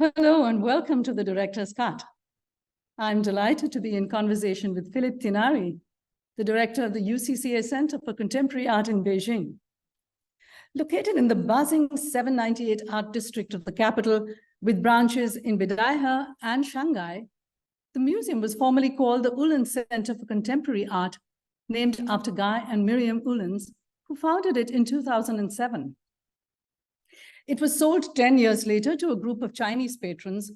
Hello and welcome to the Director's Cut. I'm delighted to be in conversation with Philip Tinari, the director of the UCCA Center for Contemporary Art in Beijing. Located in the buzzing 798 art district of the capital, with branches in Bidaihe and Shanghai, the museum was formerly called the Ullens Center for Contemporary Art, named after Guy and Miriam Ullens, who founded it in 2007. It was sold 10 years later to a group of Chinese patrons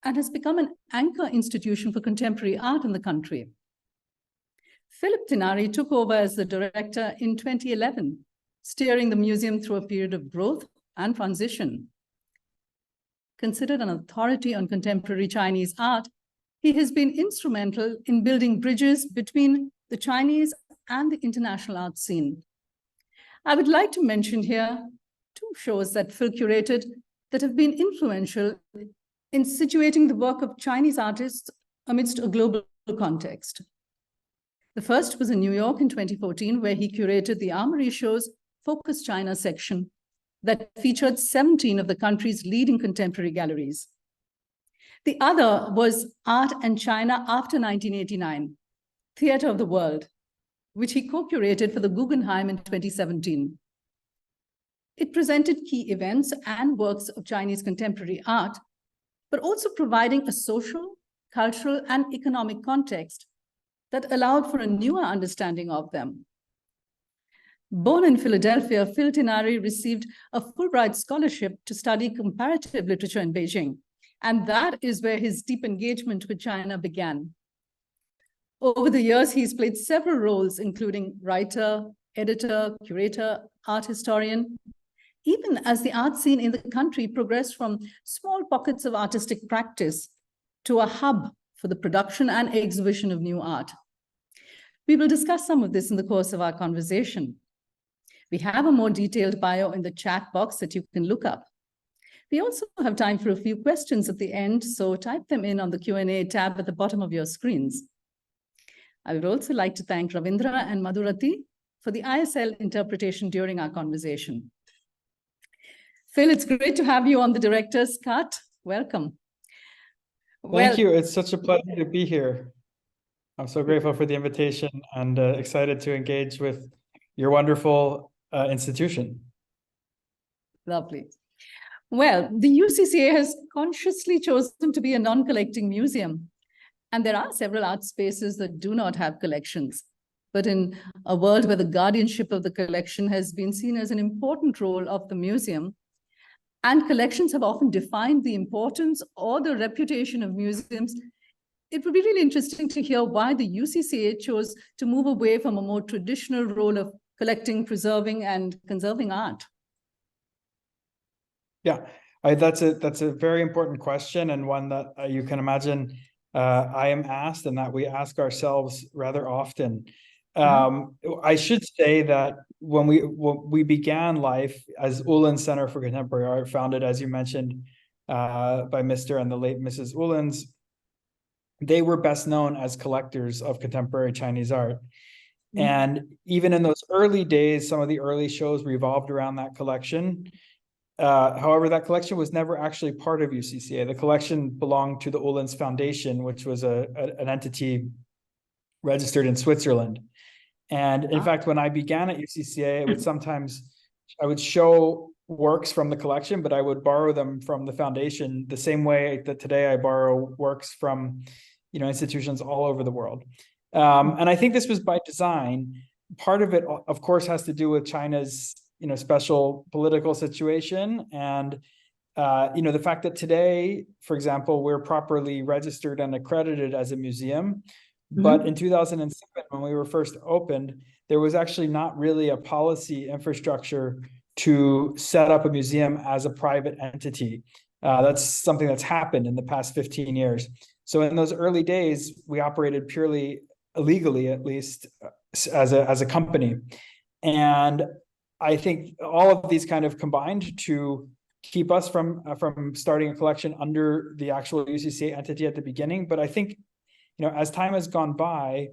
and has become an anchor institution for contemporary art in the country. Philip Tinari took over as the director in 2011, steering the museum through a period of growth and transition. Considered an authority on contemporary Chinese art, he has been instrumental in building bridges between the Chinese and the international art scene. I would like to mention here two shows that Phil curated that have been influential in situating the work of Chinese artists amidst a global context. The first was in New York in 2014, where he curated the Armory Show's Focus China section that featured 17 of the country's leading contemporary galleries. The other was Art and China After 1989, Theatre of the World, which he co-curated for the Guggenheim in 2017. It presented key events and works of Chinese contemporary art, but also providing a social, cultural, and economic context that allowed for a newer understanding of them. Born in Philadelphia, Phil Tinari received a Fulbright scholarship to study comparative literature in Beijing, and that is where his deep engagement with China began. Over the years, he's played several roles, including writer, editor, curator, art historian, even as the art scene in the country progressed from small pockets of artistic practice to a hub for the production and exhibition of new art. We will discuss some of this in the course of our conversation. We have a more detailed bio in the chat box that you can look up. We also have time for a few questions at the end, so type them in on the Q&A tab at the bottom of your screens. I would also like to thank Ravindra and Madhurati for the ISL interpretation during our conversation. Phil, it's great to have you on the Director's Cut. Welcome. Thank you. It's such a pleasure to be here. I'm so grateful for the invitation and excited to engage with your wonderful institution. Lovely. Well, the UCCA has consciously chosen to be a non-collecting museum, and there are several art spaces that do not have collections. But in a world where the guardianship of the collection has been seen as an important role of the museum, and collections have often defined the importance or the reputation of museums, it would be really interesting to hear why the UCCA chose to move away from a more traditional role of collecting, preserving, and conserving art. Yeah, that's a very important question, and one that you can imagine I am asked and that we ask ourselves rather often. I should say that when we began life as Ullens Center for Contemporary Art, founded, as you mentioned, by Mr. and the late Mrs. Ullens, they were best known as collectors of contemporary Chinese art. And even in those early days, some of the early shows revolved around that collection. However, that collection was never actually part of UCCA. The collection belonged to the Ullens Foundation, which was an entity registered in Switzerland. And in fact, when I began at UCCA, I would show works from the collection, but I would borrow them from the foundation the same way that today I borrow works from, institutions all over the world. And I think this was by design. Part of it, of course, has to do with China's, special political situation. And, the fact that today, for example, we're properly registered and accredited as a museum. But in 2007, when we were first opened, there was actually not really a policy infrastructure to set up a museum as a private entity. That's something that's happened in the past 15 years. So in those early days, we operated purely illegally, at least as a company. And I think all of these kind of combined to keep us from starting a collection under the actual UCCA entity at the beginning. But I think, as time has gone by,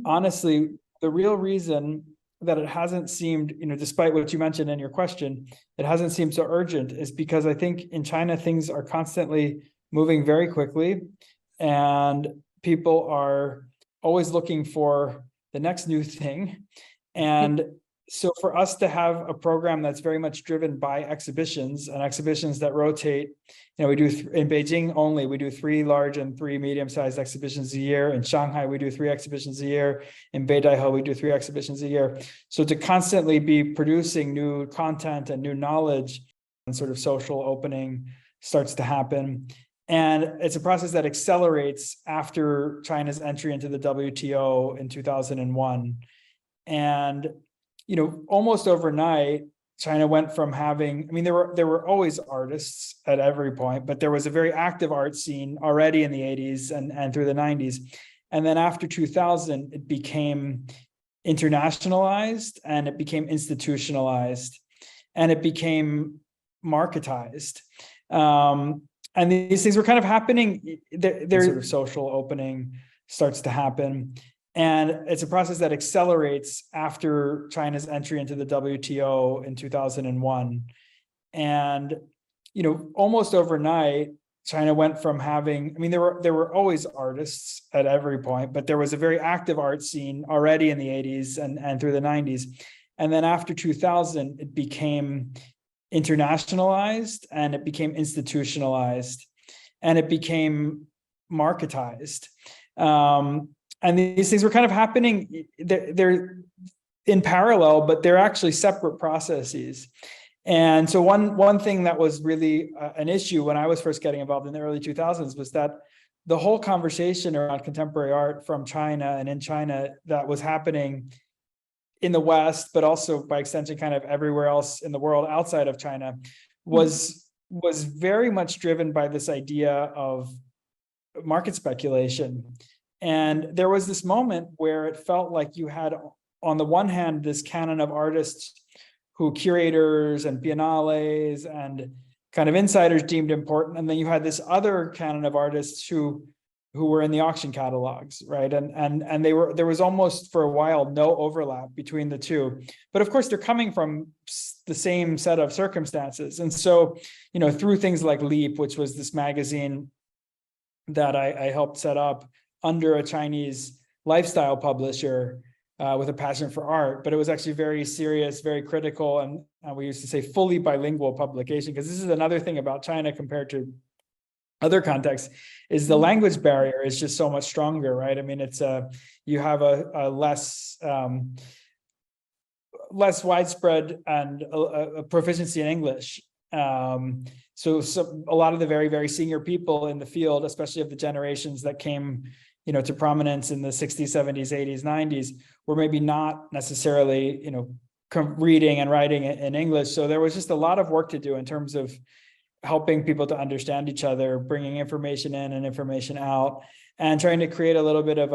honestly, the real reason that it hasn't seemed, despite what you mentioned in your question, it hasn't seemed so urgent is because I think in China, things are constantly moving very quickly and people are always looking for the next new thing. And so for us to have a program that's very much driven by exhibitions and exhibitions that rotate, we do in Beijing only, we do 3 large and 3 medium-sized exhibitions a year. In Shanghai, we do 3 exhibitions a year. In Beidaihe, we do 3 exhibitions a year. So to constantly be producing new content and new knowledge and sort of social opening starts to happen. And it's a process that accelerates after China's entry into the WTO in 2001. And almost overnight, China went from having, there were always artists at every point, but there was a very active art scene already in the 80s and through the 90s. And then after 2000, it became internationalized and it became institutionalized and it became marketized. And these things were kind of happening, their sort of social opening starts to happen. And it's a process that accelerates after China's entry into the WTO in 2001. And, almost overnight, China went from having, there were always artists at every point, but there was a very active art scene already in the 80s and through the 90s. And then after 2000, it became internationalized and it became institutionalized and it became marketized. And these things were kind of happening, they're in parallel, but they're actually separate processes. And so one thing that was really an issue when I was first getting involved in the early 2000s was that the whole conversation around contemporary art from China and in China that was happening in the West, but also by extension kind of everywhere else in the world outside of China was very much driven by this idea of market speculation. And there was this moment where it felt like you had, on the one hand, this canon of artists who curators and biennales and kind of insiders deemed important. And then you had this other canon of artists who were in the auction catalogs, right? And there was almost for a while no overlap between the two. But of course, they're coming from the same set of circumstances. And so, through things like Leap, which was this magazine that I helped set up under a Chinese lifestyle publisher with a passion for art, but it was actually very serious, very critical, and we used to say fully bilingual publication, because this is another thing about China compared to other contexts, is the language barrier is just so much stronger, right? It's you have a less widespread and a proficiency in English. So a lot of the very, very senior people in the field, especially of the generations that came to prominence in the 60s, 70s, 80s, 90s, were maybe not necessarily, reading and writing in English. So there was just a lot of work to do in terms of helping people to understand each other, bringing information in and information out, and trying to create a little bit of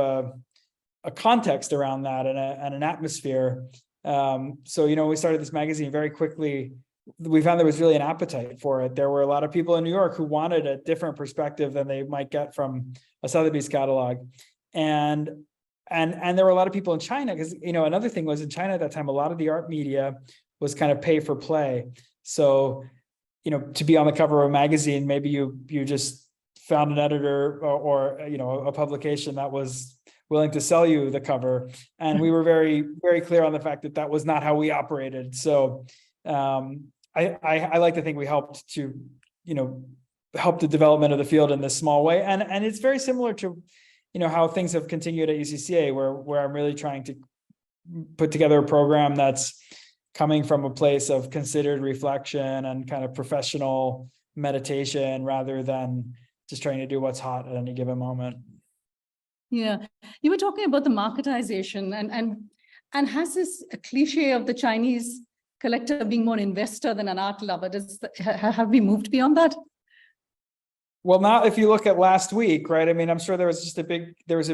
a context around that and an atmosphere. So, we started this magazine very quickly. We found there was really an appetite for it. There were a lot of people in New York who wanted a different perspective than they might get from a Sotheby's catalog. And there were a lot of people in China, because, another thing was in China at that time, a lot of the art media was kind of pay for play. So, to be on the cover of a magazine, maybe you just found an editor or a publication that was willing to sell you the cover. And we were very, very clear on the fact that that was not how we operated. So I like to think we helped to, help the development of the field in this small way. And it's very similar to, how things have continued at UCCA, where I'm really trying to put together a program that's coming from a place of considered reflection and kind of professional meditation rather than just trying to do what's hot at any given moment. Yeah, you were talking about the marketization and has this cliche of the Chinese collector being more investor than an art lover, have we moved beyond that? Well, now if you look at last week, right? I'm sure there was a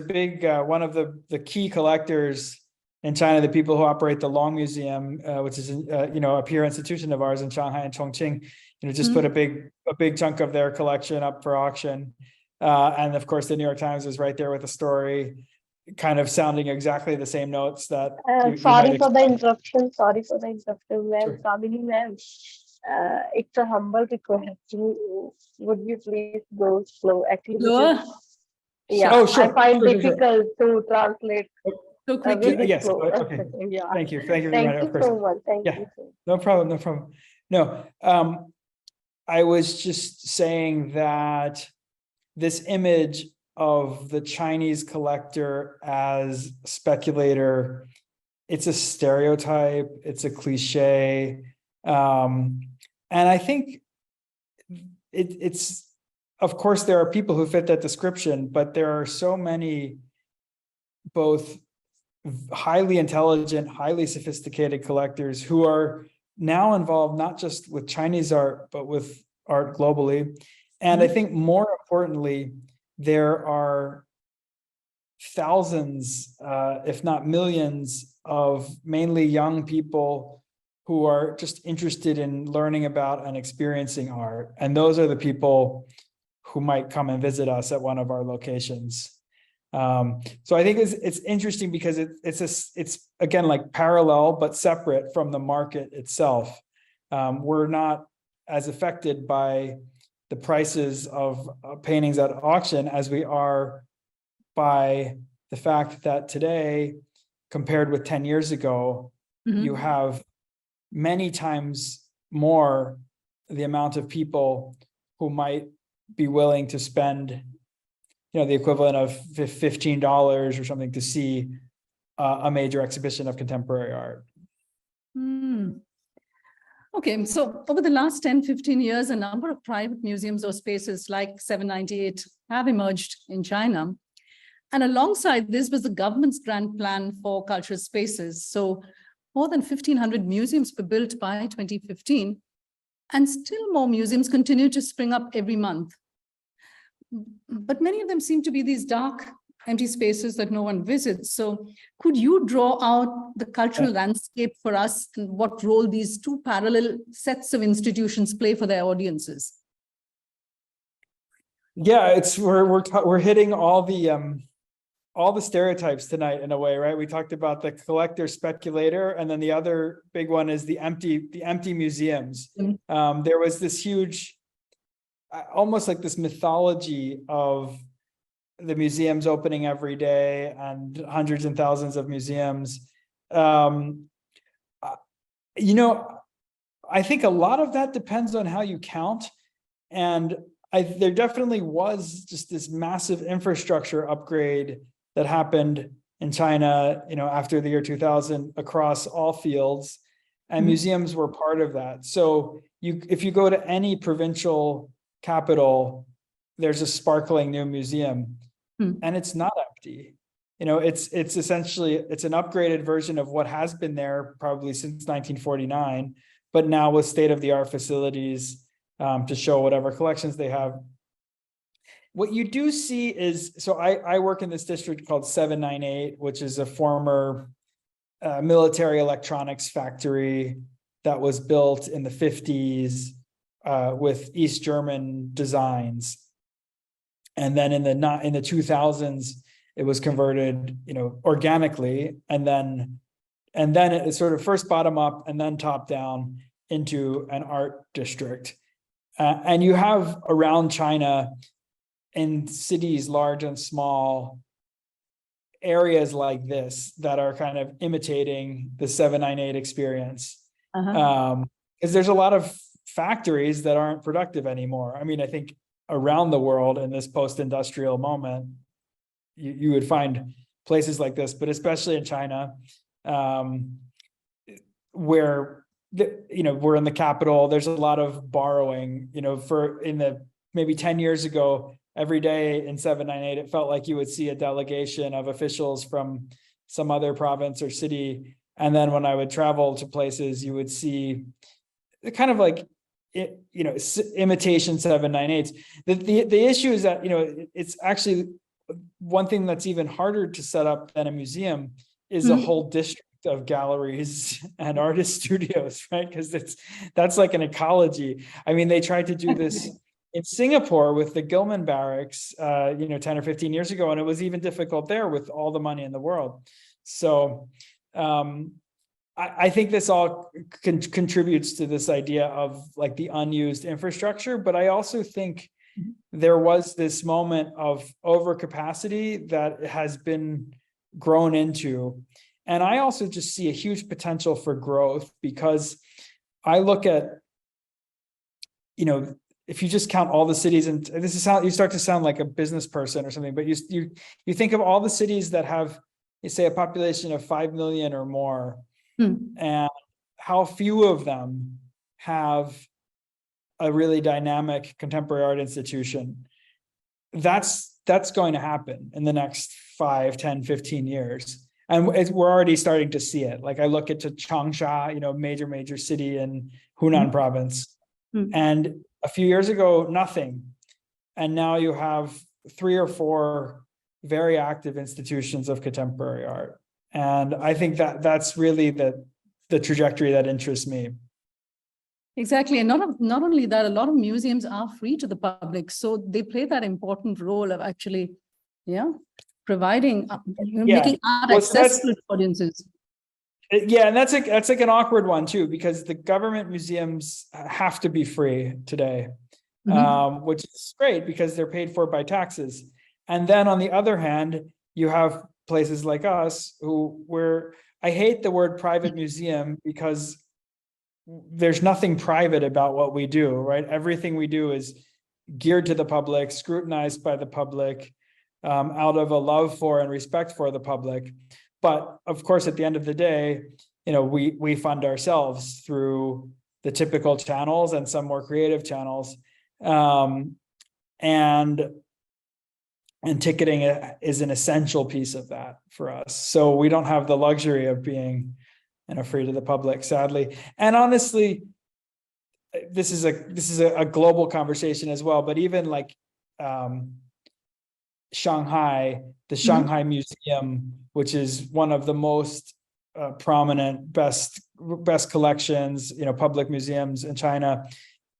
big one of the key collectors in China, the people who operate the Long Museum, which is a peer institution of ours in Shanghai and Chongqing, just put a big chunk of their collection up for auction. And of course, the New York Times was right there with a story kind of sounding exactly the same notes that you might Sorry for the expect. interruption. Sorry for the interruption, ma'am. Sure. Kamini, ma'am. It's a humble request. Would you please go slow? Actually, Slower, yeah, Oh, I sure, find sure, sure, sure. difficult to translate so quickly. very Yes, slow. okay. Yeah. Thank you for the Thank reminder, you of course. so much. Thank Yeah. you so much. No problem, no problem. No, I was just saying that this image of the Chinese collector as speculator, it's a stereotype, it's a cliche. And I think it's, of course, there are people who fit that description, but there are so many both highly intelligent, highly sophisticated collectors who are now involved not just with Chinese art, but with art globally. And I think more importantly, there are thousands, if not millions, of mainly young people who are just interested in learning about and experiencing art. And those are the people who might come and visit us at one of our locations. So I think it's interesting because it's again, like parallel, but separate from the market itself. We're not as affected by the prices of paintings at auction as we are by the fact that today, compared with 10 years ago, you have many times more the amount of people who might be willing to spend, the equivalent of $15 or something to see a major exhibition of contemporary art. Okay, so over the last 10, 15 years, a number of private museums or spaces like 798 have emerged in China. And alongside this was the government's grand plan for cultural spaces. So more than 1,500 museums were built by 2015, and still more museums continue to spring up every month. But many of them seem to be these dark, empty spaces that no one visits. So could you draw out the cultural landscape for us and what role these two parallel sets of institutions play for their audiences? Yeah, we're hitting all the stereotypes tonight in a way, right? We talked about the collector speculator, and then the other big one is the empty museums. There was this huge, almost like this mythology of the museums opening every day and hundreds and thousands of museums. I think a lot of that depends on how you count. And there definitely was just this massive infrastructure upgrade that happened in China, after the year 2000 across all fields, and museums were part of that. So if you go to any provincial capital, there's a sparkling new museum, and it's not empty. It's essentially, it's an upgraded version of what has been there probably since 1949, but now with state-of-the-art facilities to show whatever collections they have. What you do see is, so I work in this district called 798, which is a former military electronics factory that was built in the 50s with East German designs. And then in the 2000s, it was converted, organically, and then it sort of first bottom up and then top down into an art district. And you have around China, in cities large and small, areas like this that are kind of imitating the 798 experience. Because there's a lot of factories that aren't productive anymore. I mean, I think around the world in this post-industrial moment, you would find places like this, but especially in China, where we're in the capital, there's a lot of borrowing, maybe 10 years ago, every day in 798, it felt like you would see a delegation of officials from some other province or city. And then when I would travel to places, you would see kind of like, imitation 798s. The issue is that, it's actually one thing that's even harder to set up than a museum is a whole district of galleries and artist studios, right? Because that's like an ecology. I mean, they tried to do this in Singapore with the Gilman barracks, 10 or 15 years ago, and it was even difficult there with all the money in the world. So I think this all contributes to this idea of like the unused infrastructure, but I also think there was this moment of overcapacity that has been grown into. And I also just see a huge potential for growth, because I look at, if you just count all the cities, and this is how you start to sound like a business person or something, but you think of all the cities that have, say, a population of 5 million or more, and how few of them have a really dynamic contemporary art institution. That's going to happen in the next 5, 10, 15 years. And we're already starting to see it. Like I look at Changsha, major city in Hunan province. And a few years ago, nothing. And now you have 3 or 4 very active institutions of contemporary art. And I think that's really the trajectory that interests me. Exactly. And not only that, a lot of museums are free to the public. So they play that important role of actually, providing, making art accessible to audiences. Yeah, and that's like an awkward one too, because the government museums have to be free today, which is great because they're paid for by taxes. And then on the other hand, you have places like us I hate the word private museum because there's nothing private about what we do, right? Everything we do is geared to the public, scrutinized by the public, out of a love for and respect for the public. But of course, at the end of the day, we fund ourselves through the typical channels and some more creative channels. And ticketing is an essential piece of that for us. So we don't have the luxury of being free to the public, sadly. And honestly, this is a global conversation as well, but even like Shanghai, the Shanghai Museum, which is one of the most prominent, best collections, public museums in China.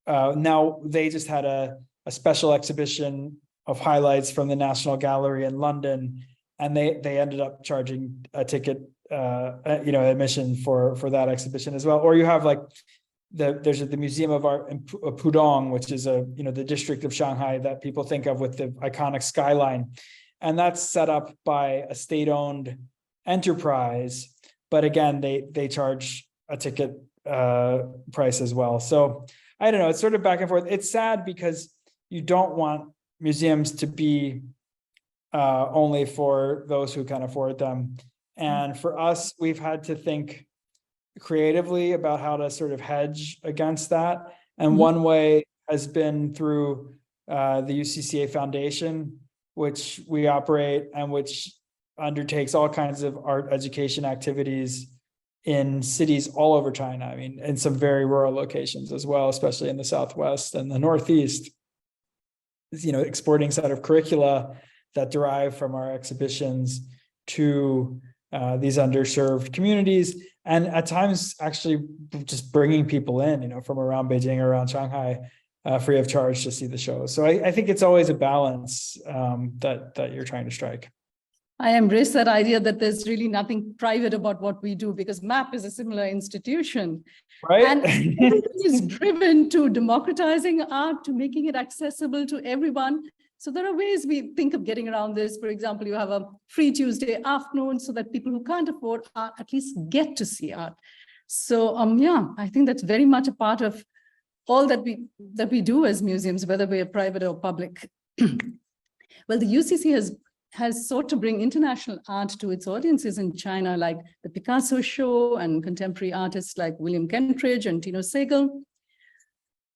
Now they just had a special exhibition of highlights from the National Gallery in London, and they ended up charging a ticket, admission for that exhibition as well. Or you have like there's the Museum of Art in Pudong, which is the district of Shanghai that people think of with the iconic skyline, and that's set up by a state-owned enterprise. But again, they charge a ticket price as well. So I don't know. It's sort of back and forth. It's sad because you don't want museums to be only for those who can afford them. And for us, we've had to think creatively about how to sort of hedge against that. And one way has been through the UCCA Foundation, which we operate and which undertakes all kinds of art education activities in cities all over China. I mean, in some very rural locations as well, especially in the Southwest and the Northeast, exporting set of curricula that derive from our exhibitions to these underserved communities. And at times actually just bringing people in, from around Beijing or around Shanghai, free of charge to see the show. So I think it's always a balance that you're trying to strike. I embrace that idea that there's really nothing private about what we do, because MAP is a similar institution. Right. And everything is driven to democratizing art, to making it accessible to everyone. So there are ways we think of getting around this. For example, you have a free Tuesday afternoon so that people who can't afford art at least get to see art. So I think that's very much a part of all that we do as museums, whether we are private or public. Well, the UCC has sought to bring international art to its audiences in China, like the Picasso show and contemporary artists like William Kentridge and Tino Sehgal.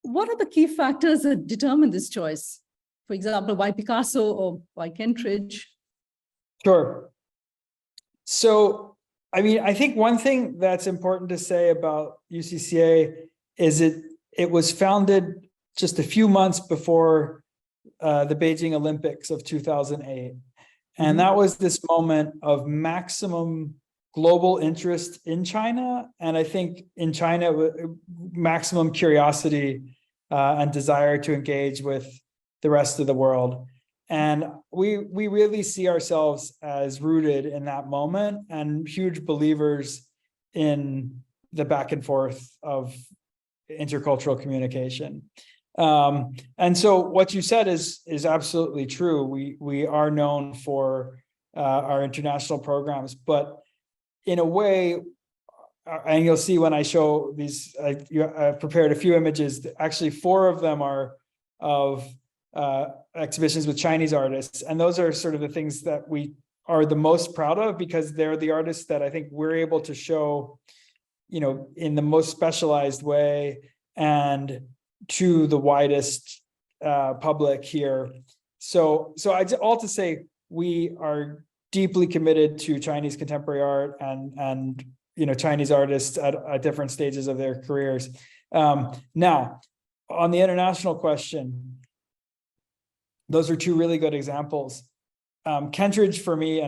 What are the key factors that determine this choice? For example, why Picasso or why Kentridge? Sure. So, I think one thing that's important to say about UCCA is it was founded just a few months before the Beijing Olympics of 2008. And that was this moment of maximum global interest in China. And I think in China, maximum curiosity and desire to engage with the rest of the world. And we really see ourselves as rooted in that moment and huge believers in the back and forth of intercultural communication. And so what you said is absolutely true. We are known for our international programs, but in a way, and you'll see when I show these, I've prepared a few images. Actually, 4 of them are of exhibitions with Chinese artists. And those are sort of the things that we are the most proud of, because they're the artists that I think we're able to show, in the most specialized way and to the widest public here. So all to say, we are deeply committed to Chinese contemporary art and Chinese artists at different stages of their careers. Now, on the international question, those are 2 really good examples. Kentridge for me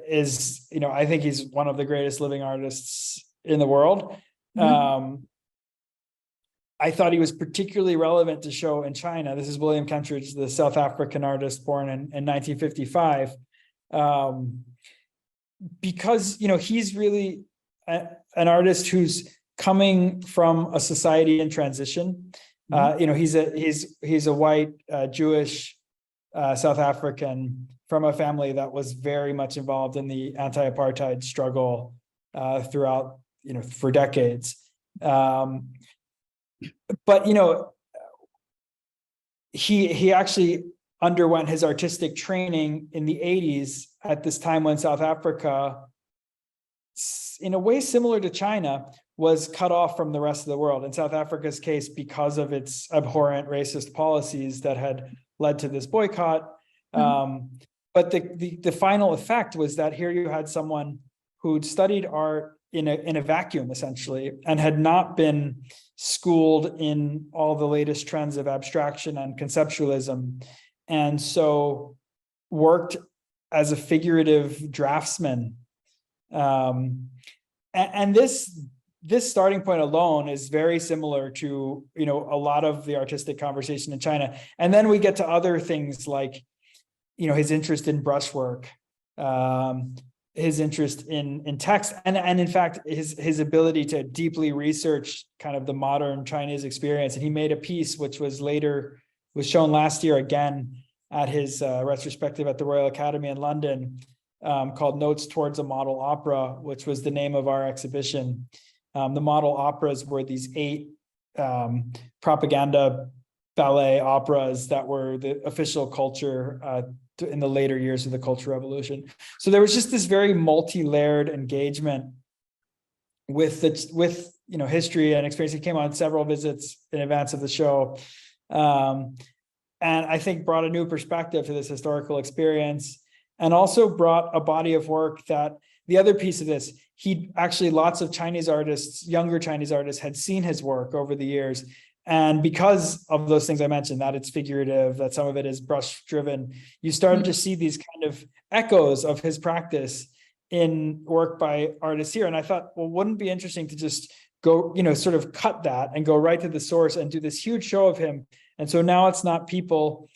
is, I think he's one of the greatest living artists in the world. I thought he was particularly relevant to show in China. This is William Kentridge, the South African artist born in 1955. Because, he's really an artist who's coming from a society in transition. He's a white Jewish South African from a family that was very much involved in the anti-apartheid struggle throughout, for decades. But he actually underwent his artistic training in the 80s at this time when South Africa, in a way similar to China, was cut off from the rest of the world. In South Africa's case, because of its abhorrent racist policies that had led to this boycott. But the final effect was that here you had someone who'd studied art in a vacuum, essentially, and had not been schooled in all the latest trends of abstraction and conceptualism, and so worked as a figurative draftsman. And this starting point alone is very similar to, a lot of the artistic conversation in China. And then we get to other things like, his interest in brushwork, his interest in text, and in fact, his ability to deeply research kind of the modern Chinese experience. And he made a piece which was shown last year again at his retrospective at the Royal Academy in London, called Notes Towards a Model Opera, which was the name of our exhibition. The model operas were these 8 propaganda ballet operas that were the official culture in the later years of the Cultural Revolution. So there was just this very multi-layered engagement with history and experience. He came on several visits in advance of the show, and I think brought a new perspective to this historical experience, and also brought a body of work that the other piece of this, lots of Chinese artists, younger Chinese artists, had seen his work over the years. And because of those things I mentioned, that it's figurative, that some of it is brush driven, you started to see these kind of echoes of his practice in work by artists here. And I thought, well, wouldn't it be interesting to just go, sort of cut that and go right to the source and do this huge show of him. And so now it's not people,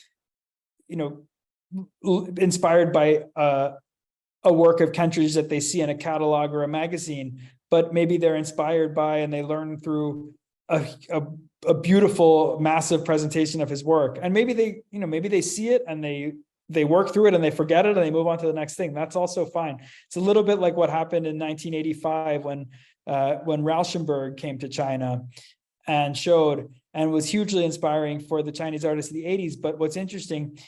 inspired by a work of Kentridge that they see in a catalog or a magazine, but maybe they're inspired by and they learn through a beautiful, massive presentation of his work. And maybe they see it and they work through it and they forget it and they move on to the next thing. That's also fine. It's a little bit like what happened in 1985 when Rauschenberg came to China and showed, and was hugely inspiring for the Chinese artists of the 80s. But what's interesting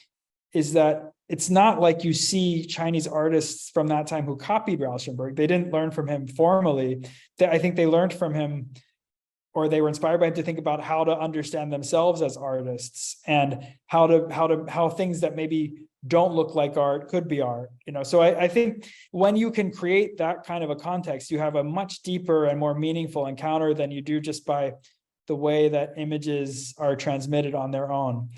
is that it's not like you see Chinese artists from that time who copied Rauschenberg. They didn't learn from him formally. I think they learned from him, or they were inspired by him to think about how to understand themselves as artists and how things that maybe don't look like art could be art. So I think when you can create that kind of a context, you have a much deeper and more meaningful encounter than you do just by the way that images are transmitted on their own.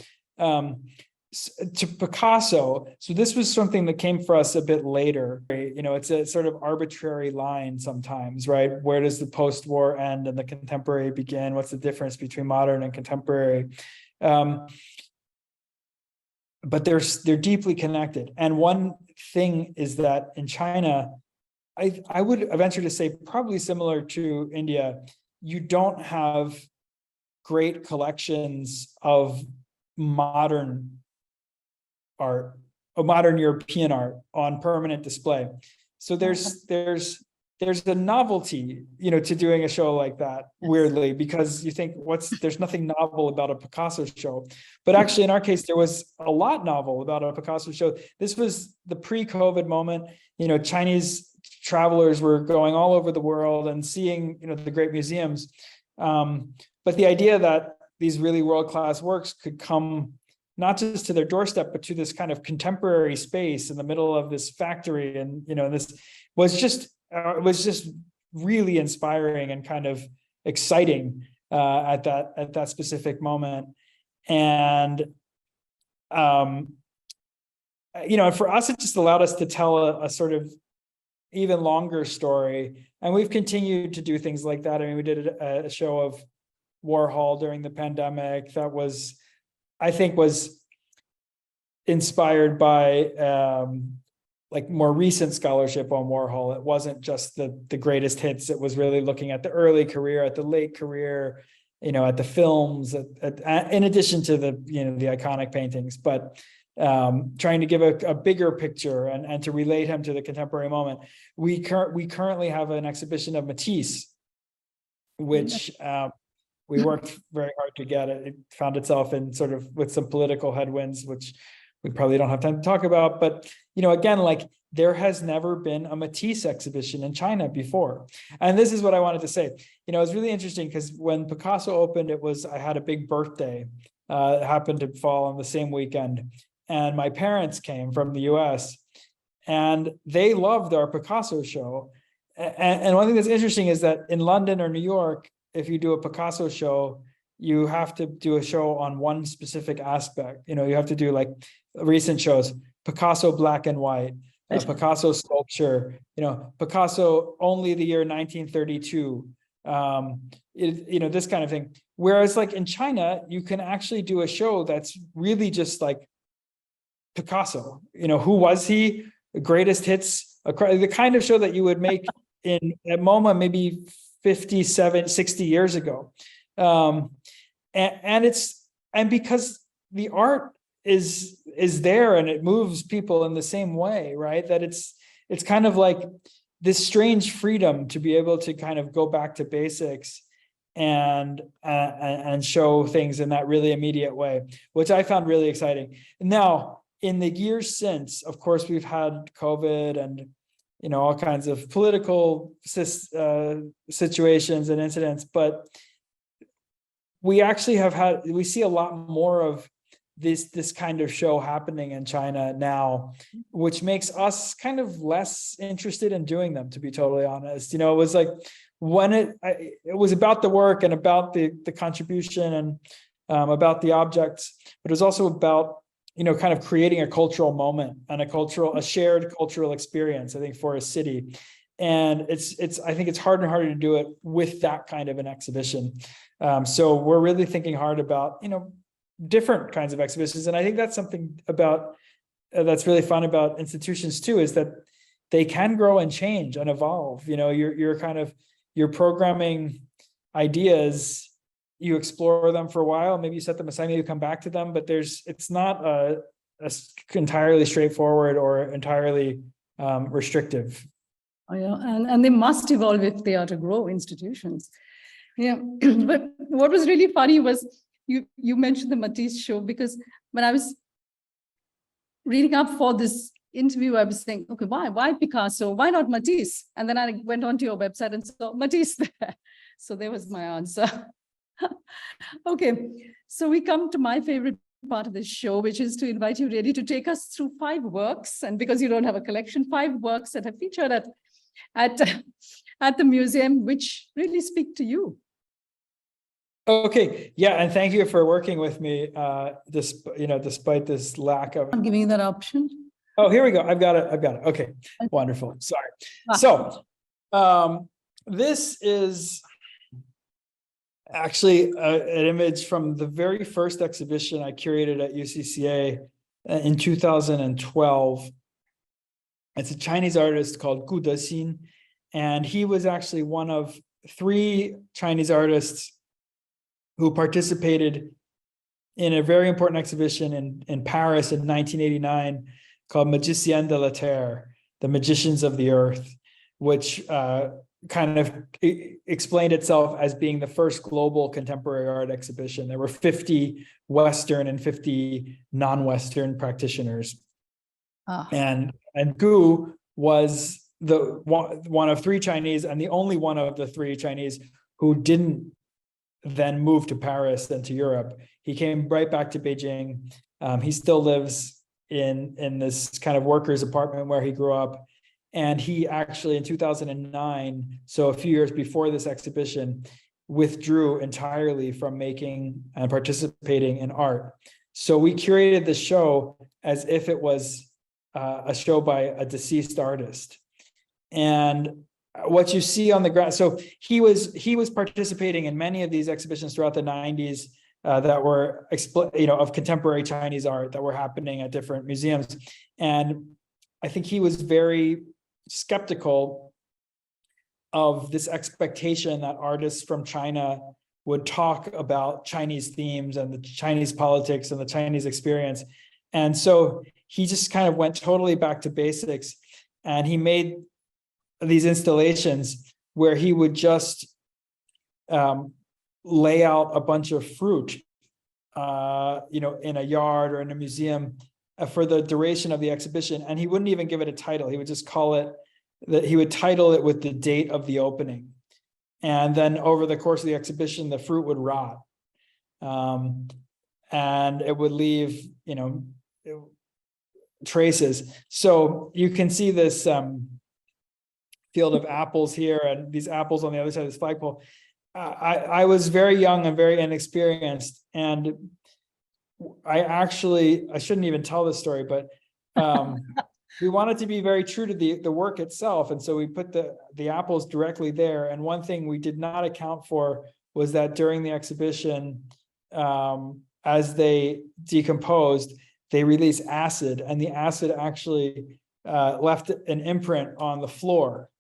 to Picasso. So this was something that came for us a bit later. It's a sort of arbitrary line sometimes, right? Where does the post-war end and the contemporary begin? What's the difference between modern and contemporary? But they're deeply connected. And one thing is that in China, I would venture to say probably similar to India, you don't have great collections of modern art, or modern European art on permanent display. So there's a novelty, to doing a show like that, weirdly, because you think there's nothing novel about a Picasso show. But actually in our case, there was a lot novel about a Picasso show. This was the pre-COVID moment. Chinese travelers were going all over the world and seeing, the great museums. But the idea that these really world-class works could come not just to their doorstep, but to this kind of contemporary space in the middle of this factory. And, this was just really inspiring and kind of exciting at that specific moment. And, for us, it just allowed us to tell a sort of even longer story. And we've continued to do things like that. I mean, we did a show of Warhol during the pandemic that was inspired by more recent scholarship on Warhol. It wasn't just the greatest hits. It was really looking at the early career, at the late career, at the films, in addition to the iconic paintings, but trying to give a bigger picture and to relate him to the contemporary moment. We currently have an exhibition of Matisse, which we worked very hard to get. It found itself in sort of with some political headwinds, which we probably don't have time to talk about. But, again, there has never been a Matisse exhibition in China before. And this is what I wanted to say. It was really interesting because when Picasso opened, I had a big birthday. It happened to fall on the same weekend. And my parents came from the US and they loved our Picasso show. And one thing that's interesting is that in London or New York, if you do a Picasso show, you have to do a show on one specific aspect. You have to do recent shows, Picasso black and white, Picasso sculpture, Picasso only the year 1932, this kind of thing. Whereas in China, you can actually do a show that's really just Picasso, who was he? The greatest hits, the kind of show that you would make at MoMA maybe 60 years ago. And because the art is there and it moves people in the same way, right? That it's kind of like this strange freedom to be able to kind of go back to basics and show things in that really immediate way, which I found really exciting. Now, in the years since, of course, we've had COVID and all kinds of political situations and incidents, but we actually we see a lot more of this kind of show happening in China now, which makes us kind of less interested in doing them, to be totally honest. It was when it was about the work and about the contribution and about the objects, but it was also about kind of creating a cultural moment and a shared cultural experience, I think, for a city. And I think it's harder and harder to do it with that kind of an exhibition. So we're really thinking hard about, different kinds of exhibitions. And I think that's something about that's really fun about institutions too, is that they can grow and change and evolve. You're programming ideas, you explore them for a while, maybe you set them aside, maybe you come back to them, but it's not a entirely straightforward or entirely restrictive. Oh, yeah, and they must evolve if they are to grow, institutions. Yeah, but what was really funny was you mentioned the Matisse show, because when I was reading up for this interview, I was thinking, okay, why Picasso? Why not Matisse? And then I went onto your website and saw Matisse there. So there was my answer. Okay, so we come to my favorite part of this show, which is to invite you really to take us through 5 works. And because you don't have a collection, 5 works that have featured at the museum, which really speak to you. Okay, yeah, and thank you for working with me, despite this lack of. I'm giving you that option. Oh, here we go. I've got it. Okay, wonderful. Sorry. So, this is actually an image from the very first exhibition I curated at UCCA in 2012. It's a Chinese artist called Gu Dexin, and he was actually one of 3 Chinese artists who participated in a very important exhibition in Paris in 1989 called Magiciens de la Terre, the Magicians of the Earth, which kind of explained itself as being the first global contemporary art exhibition. There were 50 Western and 50 non-Western practitioners. And Gu was the one of 3 Chinese and the only one of the 3 Chinese who didn't then moved to Paris and to Europe. He came right back to Beijing. He still lives in this kind of workers' apartment where he grew up. And he actually in 2009, so a few years before this exhibition, withdrew entirely from making and participating in art. So we curated the show as if it was a show by a deceased artist. And what you see on the ground, so he was participating in many of these exhibitions throughout the 90s that were of contemporary Chinese art that were happening at different museums. And I think he was very skeptical of this expectation that artists from China would talk about Chinese themes and the Chinese politics and the Chinese experience. And so he just kind of went totally back to basics, and he made these installations where he would just lay out a bunch of fruit, in a yard or in a museum for the duration of the exhibition. And he wouldn't even give it a title. He would just call it that he would title it with the date of the opening. And then over the course of the exhibition, the fruit would rot. And it would leave, traces. So you can see this field of apples here and these apples on the other side of this flagpole. I was very young and very inexperienced, and I shouldn't even tell this story, but we wanted to be very true to the work itself, and so we put the apples directly there. And one thing we did not account for was that during the exhibition, as they decomposed, they released acid, and the acid actually left an imprint on the floor.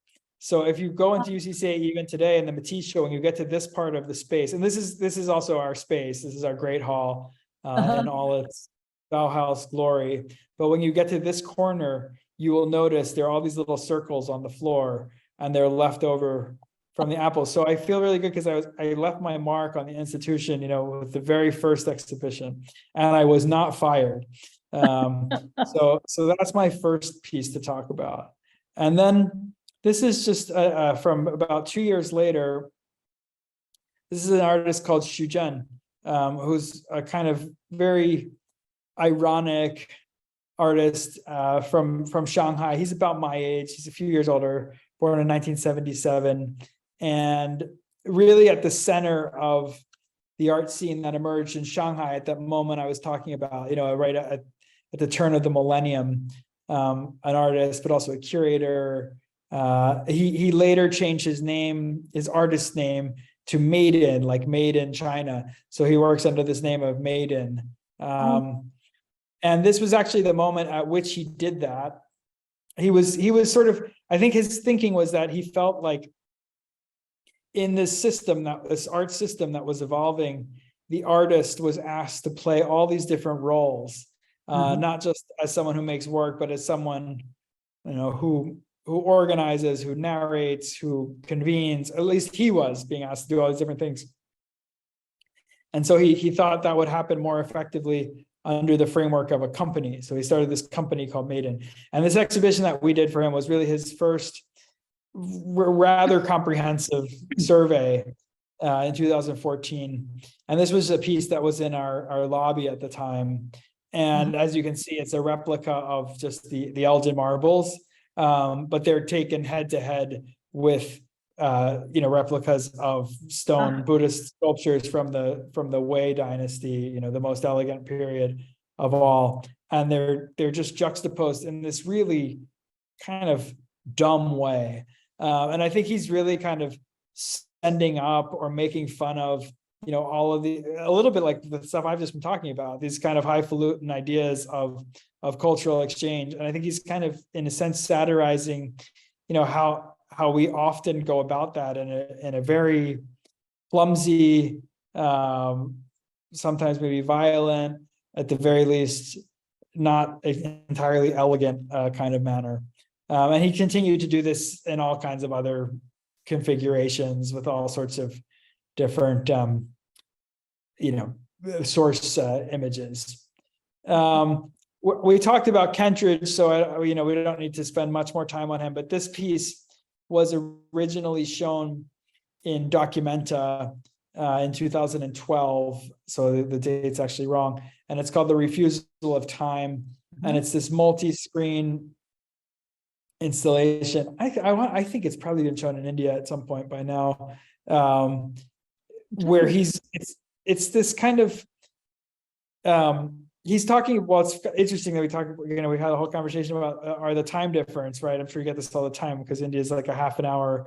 So if you go into UCCA even today in the Matisse show, and you get to this part of the space, and this is also our space, this is our great hall in all its Bauhaus glory. But when you get to this corner, you will notice there are all these little circles on the floor, and they're left over from the apples. So I feel really good because I left my mark on the institution, with the very first exhibition, and I was not fired. So that's my first piece to talk about. And then this is just from about 2 years later. This is an artist called Xu Zhen, who's a kind of very ironic artist from Shanghai. He's about my age. He's a few years older, born in 1977. And really at the center of the art scene that emerged in Shanghai at that moment I was talking about, right at the turn of the millennium, an artist, but also a curator. He later changed his artist name to Maiden, like made in China. So he works under this name of Maiden. And this was actually the moment at which he did that. He was sort of, I think his thinking was that he felt like in this art system that was evolving, the artist was asked to play all these different roles, not just as someone who makes work, but as someone, who organizes, who narrates, who convenes. At least he was being asked to do all these different things. And so he thought that would happen more effectively under the framework of a company. So he started this company called Maiden. And this exhibition that we did for him was really his first rather comprehensive survey in 2014. And this was a piece that was in our lobby at the time. And as you can see, it's a replica of just the Elgin marbles, but they're taken head to head with replicas of stone Buddhist sculptures from the Wei dynasty, the most elegant period of all. And they're just juxtaposed in this really kind of dumb way. And I think he's really kind of ending up or making fun of, all of a little bit like the stuff I've just been talking about, these kind of highfalutin ideas of cultural exchange. And I think he's kind of, in a sense, satirizing, how we often go about that in a very clumsy, sometimes maybe violent, at the very least, not entirely elegant kind of manner. And he continued to do this in all kinds of other configurations with all sorts of different, source images. We talked about Kentridge, so we don't need to spend much more time on him. But this piece was originally shown in Documenta in 2012, so the date's actually wrong, and it's called The Refusal of Time, and it's this multi-screen installation. I think it's probably been shown in India at some point by now, where it's this kind of he's talking. Well, it's interesting that we had a whole conversation about are the time difference, right? I'm sure you get this all the time because India is like a half an hour,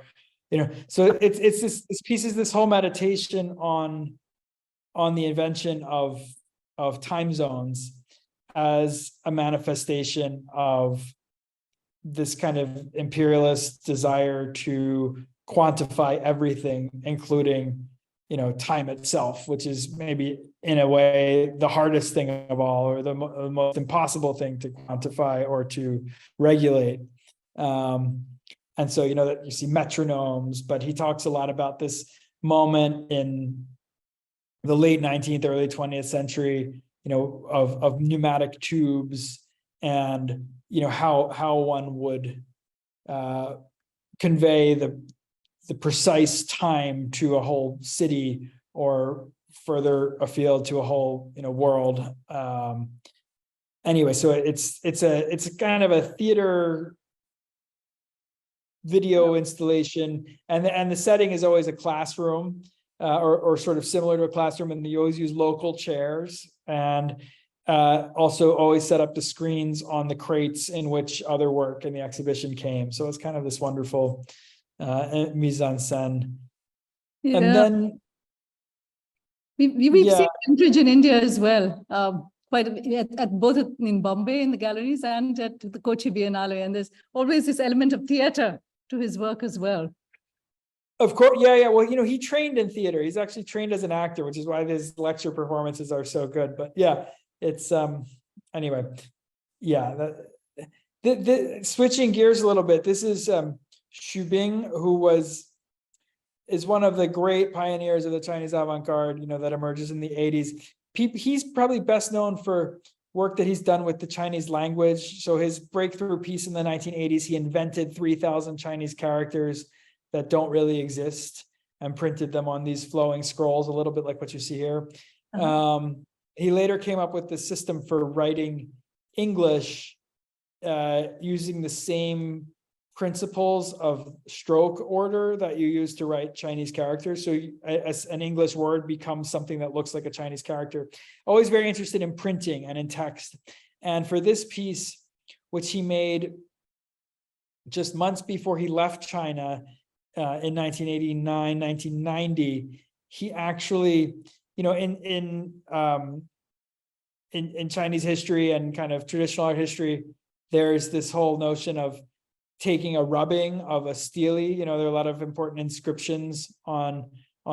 so it's this piece is this whole meditation on the invention of time zones as a manifestation of this kind of imperialist desire to quantify everything, including, time itself, which is maybe in a way the hardest thing of all, or the most impossible thing to quantify or to regulate. And so, that you see metronomes, but he talks a lot about this moment in the late 19th, early 20th century, of pneumatic tubes and, how one would convey the precise time to a whole city or further afield to a whole, world. Anyway, so it's kind of a theater video installation, and the setting is always a classroom, or sort of similar to a classroom, and you always use local chairs, and also always set up the screens on the crates in which other work in the exhibition came. So it's kind of this wonderful mise en scène. Yeah. And then we've seen Kentridge in India as well, quite at both in Bombay in the galleries and at the Kochi Biennale, and there's always this element of theater to his work as well. Of course, yeah. Well, he trained in theater. He's actually trained as an actor, which is why his lecture performances are so good. But yeah, it's anyway, yeah. The switching gears a little bit. This is Xu Bing, who is one of the great pioneers of the Chinese avant-garde, that emerges in the 80s. He's probably best known for work that he's done with the Chinese language. So his breakthrough piece in the 1980s, he invented 3,000 Chinese characters that don't really exist and printed them on these flowing scrolls, a little bit like what you see here. He later came up with the system for writing English using the same principles of stroke order that you use to write Chinese characters. So as an English word becomes something that looks like a Chinese character. Always very interested in printing and in text. And for this piece, which he made just months before he left China in 1989, 1990, he actually, in Chinese history and kind of traditional art history, there's this whole notion of taking a rubbing of a stele. There are a lot of important inscriptions on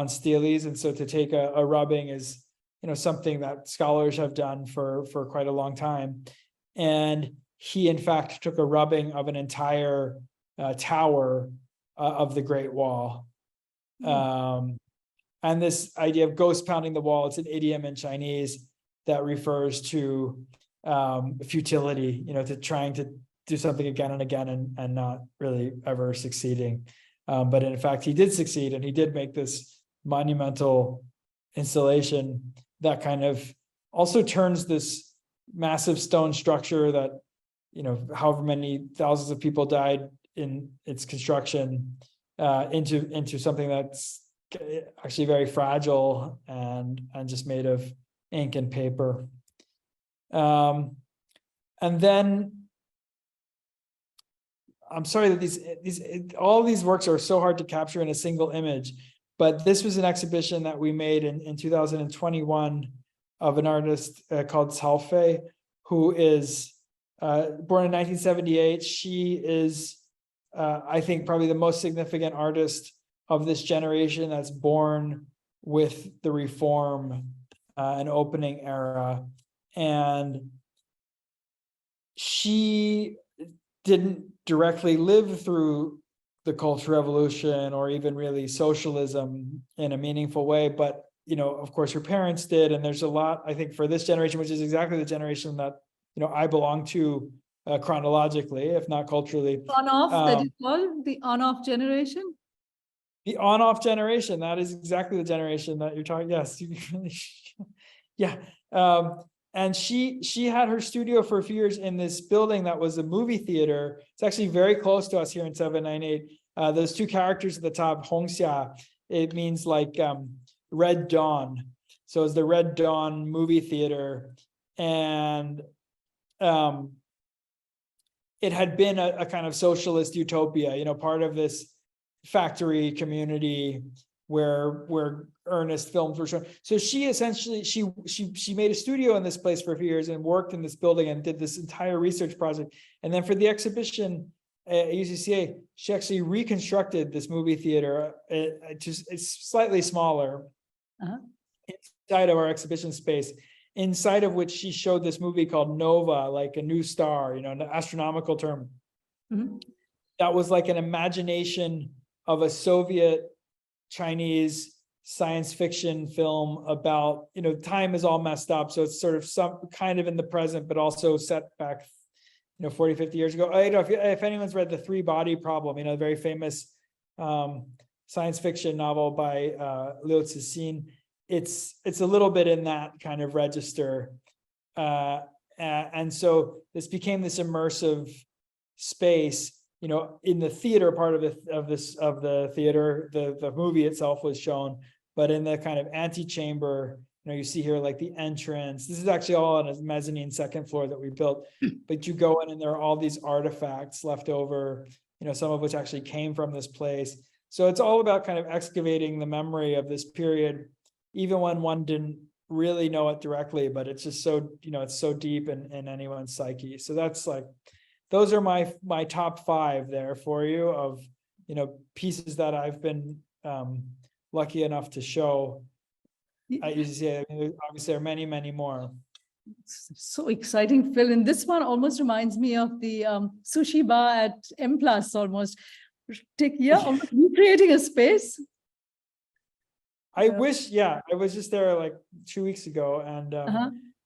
steles, and so to take a rubbing is something that scholars have done for quite a long time. And he in fact took a rubbing of an entire tower of the Great Wall. And this idea of ghost pounding the wall, it's an idiom in Chinese that refers to futility, to trying to do something again and again and not really ever succeeding. But in fact, he did succeed, and he did make this monumental installation that kind of also turns this massive stone structure that, however many thousands of people died in its construction, into something that's actually very fragile and just made of ink and paper. And then I'm sorry that all these works are so hard to capture in a single image, but this was an exhibition that we made in 2021 of an artist called Salfe, who is born in 1978. She is, I think, probably the most significant artist of this generation that's born with the Reform and opening era. And she didn't directly live through the Cultural Revolution or even really socialism in a meaningful way, but of course her parents did. And there's a lot, I think, for this generation, which is exactly the generation that I belong to chronologically, if not culturally. On-off, that is called the on-off generation? The on-off generation, that is exactly the generation that you're talking. Yes, you really, yeah. And she had her studio for a few years in this building that was a movie theater. It's actually very close to us here in 798. Those two characters at the top, Hongxia, it means like Red Dawn. So it's the Red Dawn movie theater. And it had been a kind of socialist utopia, part of this factory community where earnest films were shown. So she essentially, she made a studio in this place for a few years and worked in this building and did this entire research project. And then for the exhibition at UCCA, she actually reconstructed this movie theater. It's slightly smaller inside of our exhibition space, inside of which she showed this movie called Nova, like a new star, an astronomical term. That was like an imagination of a Soviet Chinese science fiction film about, time is all messed up. So it's sort of some kind of in the present, but also set back, 40, 50 years ago. If anyone's read The Three Body Problem, a very famous science fiction novel by Liu Cixin, it's a little bit in that kind of register. And so this became this immersive space. In the theater part of the theater, the movie itself was shown, but in the kind of antechamber, you see here like the entrance. This is actually all on a mezzanine second floor that we built, but you go in and there are all these artifacts left over, some of which actually came from this place. So it's all about kind of excavating the memory of this period, even when one didn't really know it directly, but it's just so, it's so deep in anyone's psyche. So that's like, those are my top 5 there for you of, pieces that I've been lucky enough to show at UCCA. Obviously, there are many, many more. So exciting, Phil. And this one almost reminds me of the sushi bar at M Plus almost. Almost recreating a space. I wish, I was just there like 2 weeks ago, and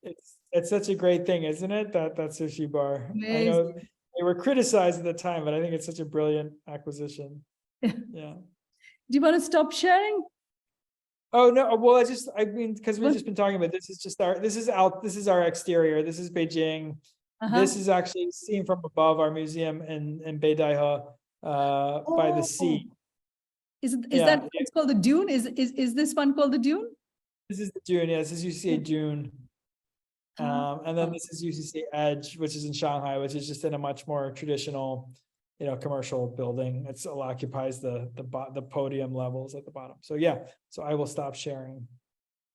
it's such a great thing, isn't it? That sushi bar. Amazing. I know they were criticized at the time, but I think it's such a brilliant acquisition. Yeah. Do you want to stop sharing? Oh no! Well, because we've just been talking about this. This is our exterior. This is Beijing. This is actually seen from above our museum in Beidaihe by the sea. Is that it's called the Dune? Is this one called the Dune? This is the Dune. Yes, this is UCCA Dune. And then this is UCCA Edge, which is in Shanghai, which is just in a much more traditional, commercial building. It occupies the podium levels at the bottom. So yeah, so I will stop sharing.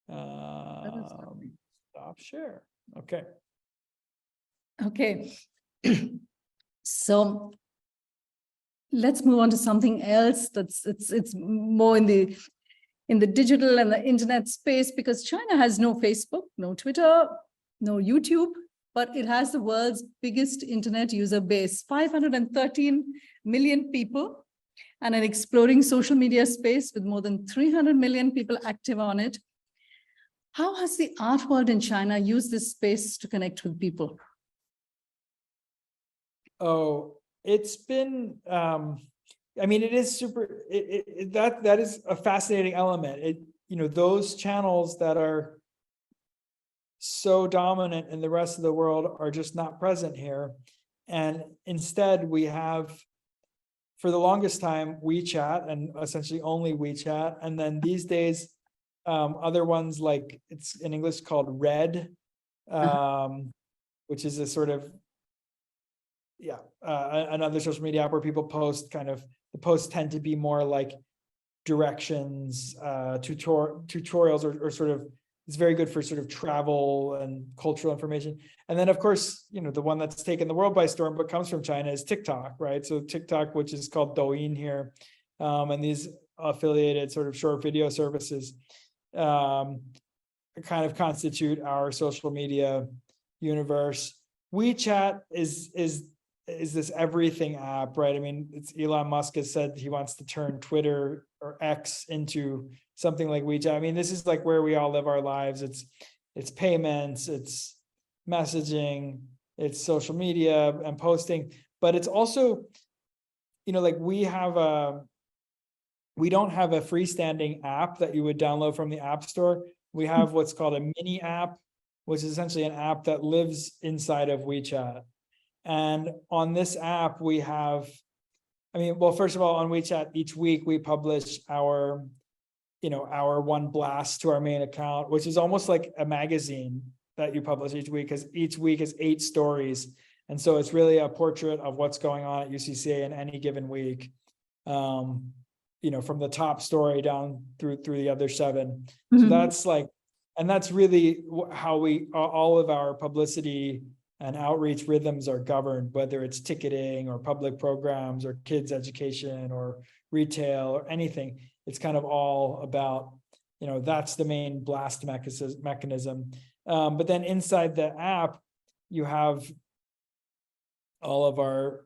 Stop share. Okay. Okay. So let's move on to something else it's more in the digital and the internet space, because China has no Facebook, no Twitter, no YouTube, but it has the world's biggest internet user base, 513 million people, and an exploding social media space with more than 300 million people active on it. How has the art world in China used this space to connect with people? Oh, it's been, it is super, that is a fascinating element. Those channels that are so dominant in the rest of the world are just not present here. And instead we have for the longest time, WeChat, and essentially only WeChat. And then these days, other ones like, it's in English called Red, which is a sort of, another social media app where people post the posts tend to be more like directions, tutorials, or sort of, it's very good for sort of travel and cultural information. And then of course, the one that's taken the world by storm, but comes from China, is TikTok, right? So TikTok, which is called Douyin here, and these affiliated sort of short video services kind of constitute our social media universe. WeChat is this everything app, right? I mean, it's Elon Musk has said he wants to turn Twitter or X into something like WeChat. I mean, this is like where we all live our lives. It's payments, it's messaging, it's social media and posting, but it's also, like we don't have a freestanding app that you would download from the App Store. We have what's called a mini app, which is essentially an app that lives inside of WeChat. And on this app, we have, first of all, on WeChat, each week we publish our one blast to our main account, which is almost like a magazine that you publish each week, because each week is 8 stories. And so it's really a portrait of what's going on at UCCA in any given week, from the top story down through the other 7. So that's like, and that's really how all of our publicity and outreach rhythms are governed, whether it's ticketing or public programs or kids education or retail or anything. It's kind of all about, that's the main blast mechanism. But then inside the app, you have all of our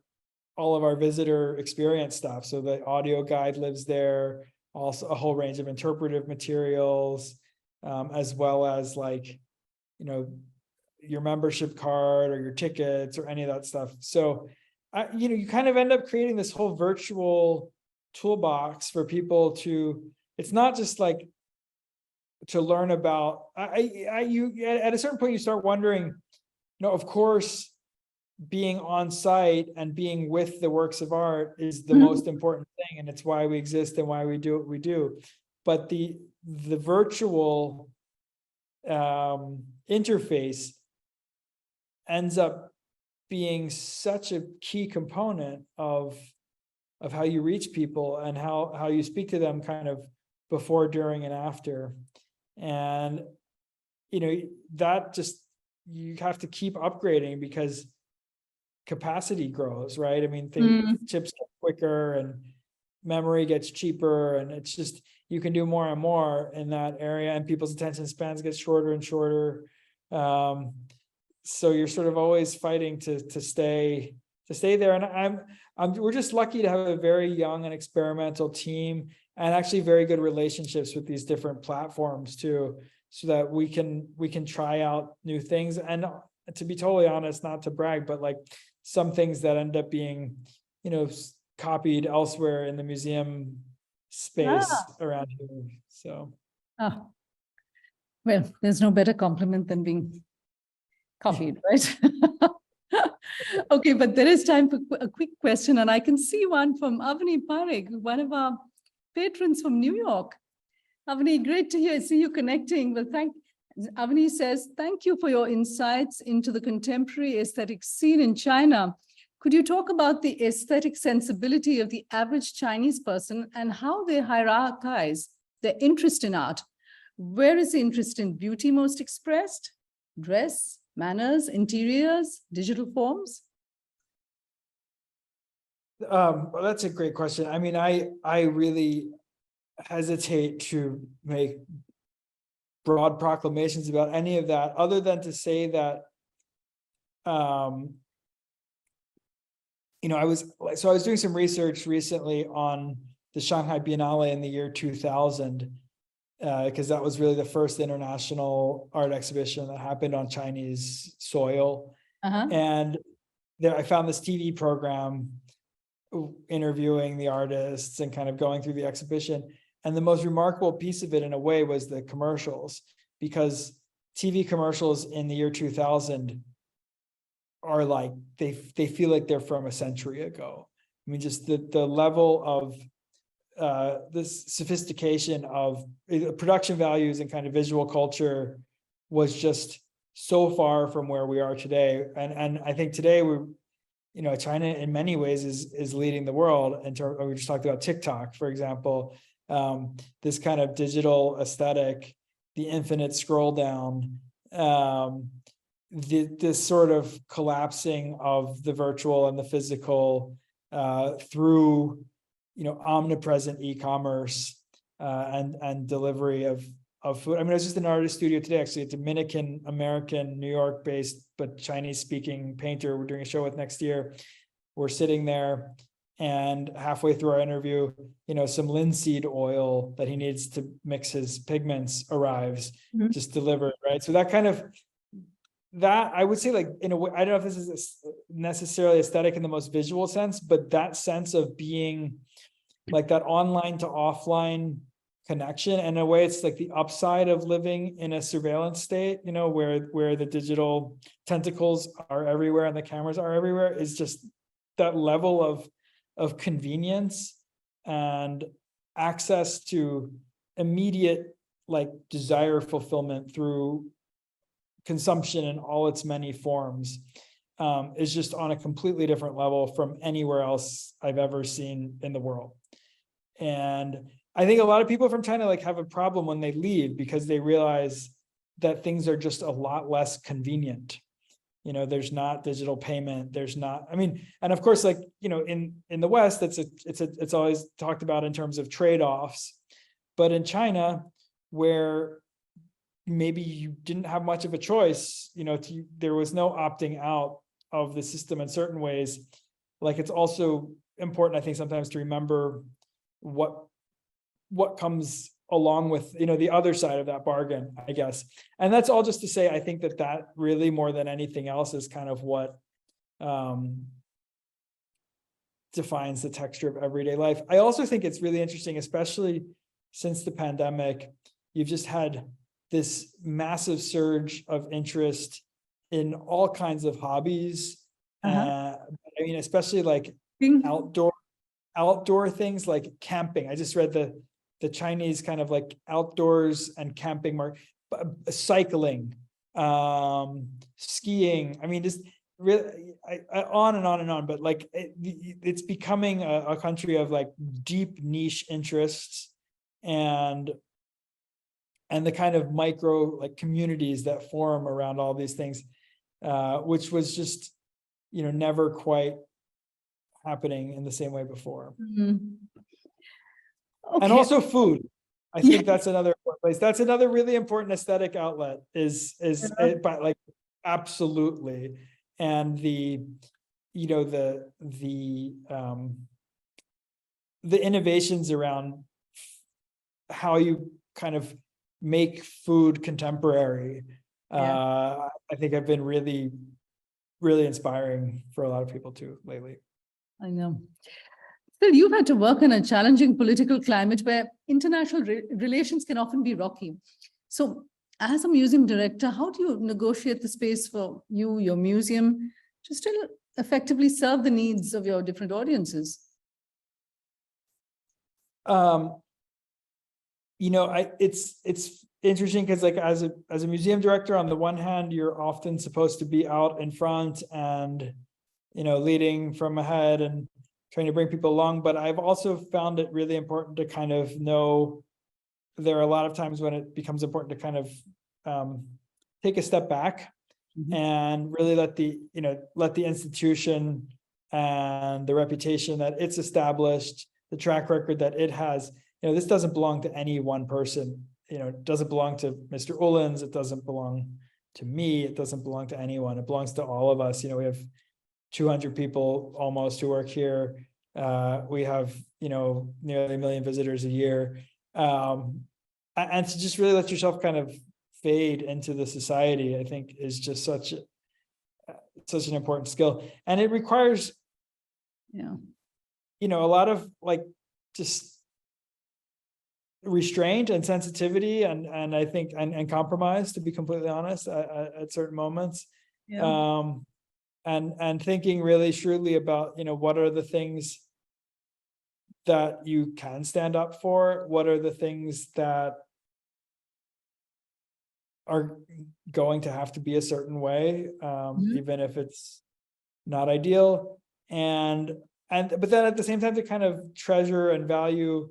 visitor experience stuff. So the audio guide lives there, also a whole range of interpretive materials, as well as like, your membership card or your tickets or any of that stuff. So, you kind of end up creating this whole virtual toolbox for people to, it's not just like to learn about, you at a certain point, you start wondering, of course, being on site and being with the works of art is the most important thing. And it's why we exist and why we do what we do. But the virtual interface ends up being such a key component of how you reach people and how you speak to them kind of before, during, and after. And, that just, you have to keep upgrading because capacity grows, right? I mean, chips get quicker and memory gets cheaper, and it's just, you can do more and more in that area, and people's attention spans get shorter and shorter. So you're sort of always fighting to stay there. And we're just lucky to have a very young and experimental team, and actually very good relationships with these different platforms too, so that we can try out new things. And to be totally honest, not to brag, but like some things that end up being, copied elsewhere in the museum space around here. So, well, there's no better compliment than being copied, right? Okay, but there is time for a quick question, and I can see one from Avani Parekh, one of our patrons from New York. Avani, great to see you connecting. Well, Avani says, thank you for your insights into the contemporary aesthetic scene in China. Could you talk about the aesthetic sensibility of the average Chinese person and how they hierarchize their interest in art? Where is the interest in beauty most expressed? Dress, manners, interiors, digital forms? Well, that's a great question. I mean, I really hesitate to make broad proclamations about any of that, other than to say that, I was doing some research recently on the Shanghai Biennale in the year 2000, because that was really the first international art exhibition that happened on Chinese soil. And there I found this TV program interviewing the artists and kind of going through the exhibition. And the most remarkable piece of it, in a way, was the commercials, because TV commercials in the year 2000 are like, they feel like they're from a century ago. I mean, just the level of this sophistication of production values and kind of visual culture was just so far from where we are today. And I think today we're, China in many ways is leading the world in terms. We just talked about TikTok, for example, this kind of digital aesthetic, the infinite scroll down, this sort of collapsing of the virtual and the physical through, omnipresent e-commerce and delivery of food. I mean, I was just in an artist studio today, actually, a Dominican American, New York based, but Chinese speaking painter we're doing a show with next year. We're sitting there, and halfway through our interview, some linseed oil that he needs to mix his pigments arrives, just delivered, right? So that I would say, like, in a way, I don't know if this is necessarily aesthetic in the most visual sense, but that sense of being like that online to offline connection, and in a way it's like the upside of living in a surveillance state, where the digital tentacles are everywhere and the cameras are everywhere, is just that level of convenience and access to immediate, like, desire fulfillment through consumption in all its many forms, is just on a completely different level from anywhere else I've ever seen in the world. And I think a lot of people from China, like, have a problem when they leave, because they realize that things are just a lot less convenient. There's not digital payment. There's not, I mean, and of course, like, in the West, it's always talked about in terms of trade-offs, but in China, where maybe you didn't have much of a choice, there was no opting out of the system in certain ways. Like, it's also important, I think, sometimes to remember what comes along with, the other side of that bargain, I guess. And that's all just to say, I think that really, more than anything else, is kind of what defines the texture of everyday life. I also think it's really interesting, especially since the pandemic, you've just had this massive surge of interest in all kinds of hobbies. I mean, especially like outdoor things like camping. I just read the Chinese kind of like outdoors and camping market, cycling, skiing. I mean, just really on and on and on. But like it's becoming a country of like deep niche interests and the kind of micro like communities that form around all these things, which was just never quite happening in the same way before. Okay. And also food. I think that's another place. That's another really important aesthetic outlet but like absolutely. And the innovations around how you kind of make food contemporary, I think have been really, really inspiring for a lot of people too lately. I know. Still, you've had to work in a challenging political climate where international relations can often be rocky. So as a museum director, how do you negotiate the space for you, your museum, to still effectively serve the needs of your different audiences? It's interesting because like as a museum director, on the one hand, you're often supposed to be out in front and leading from ahead and trying to bring people along. But I've also found it really important to kind of know there are a lot of times when it becomes important to kind of take a step back and really let the institution and the reputation that it's established, the track record that it has, this doesn't belong to any one person. It doesn't belong to Mr. Ullens. It doesn't belong to me. It doesn't belong to anyone. It belongs to all of us. We have 200 people almost who work here. We have, nearly 1 million visitors a year. And to just really let yourself kind of fade into the society, I think is just such an important skill. And it requires, a lot of like just restraint and sensitivity and I think, and compromise, to be completely honest, at certain moments. And thinking really shrewdly about, what are the things that you can stand up for? What are the things that are going to have to be a certain way, even if it's not ideal? But then at the same time, to kind of treasure and value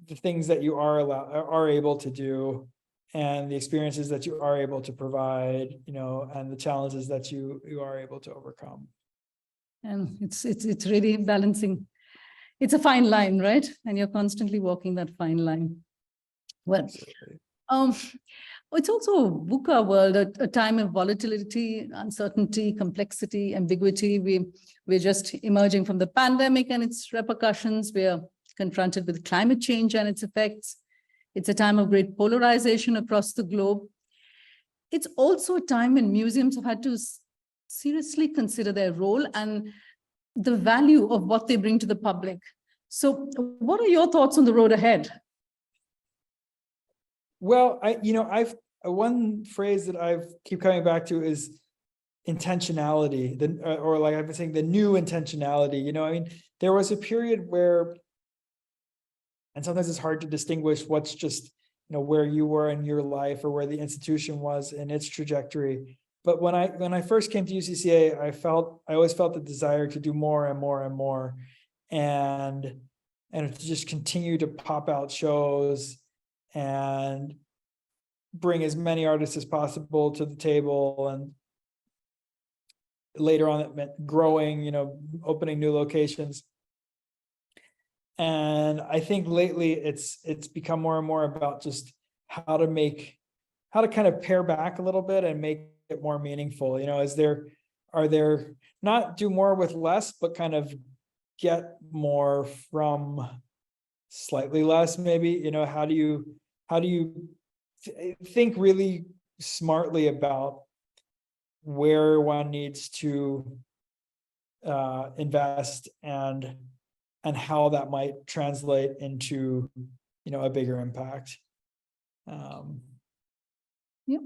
the things that you are able to do, and the experiences that you are able to provide, and the challenges that you are able to overcome. And it's really balancing. It's a fine line, right? And you're constantly walking that fine line. Well, it's also a VUCA world, a time of volatility, uncertainty, complexity, ambiguity. We're just emerging from the pandemic and its repercussions. We're confronted with climate change and its effects. It's a time of great polarization across the globe. It's also a time when museums have had to seriously consider their role and the value of what they bring to the public. So what are your thoughts on the road ahead? Well, I've one phrase that I keep coming back to is intentionality, or like I've been saying, the new intentionality. There was a period where, and sometimes it's hard to distinguish what's just, where you were in your life or where the institution was in its trajectory. But when I first came to UCCA, I always felt the desire to do more and more and more, and to just continue to pop out shows and bring as many artists as possible to the table. And later on, it meant growing, opening new locations. And I think lately it's become more and more about just how to kind of pare back a little bit and make it more meaningful. Are there not do more with less, but kind of get more from slightly less, maybe? How do you think really smartly about where one needs to invest and how that might translate into, a bigger impact. Yep.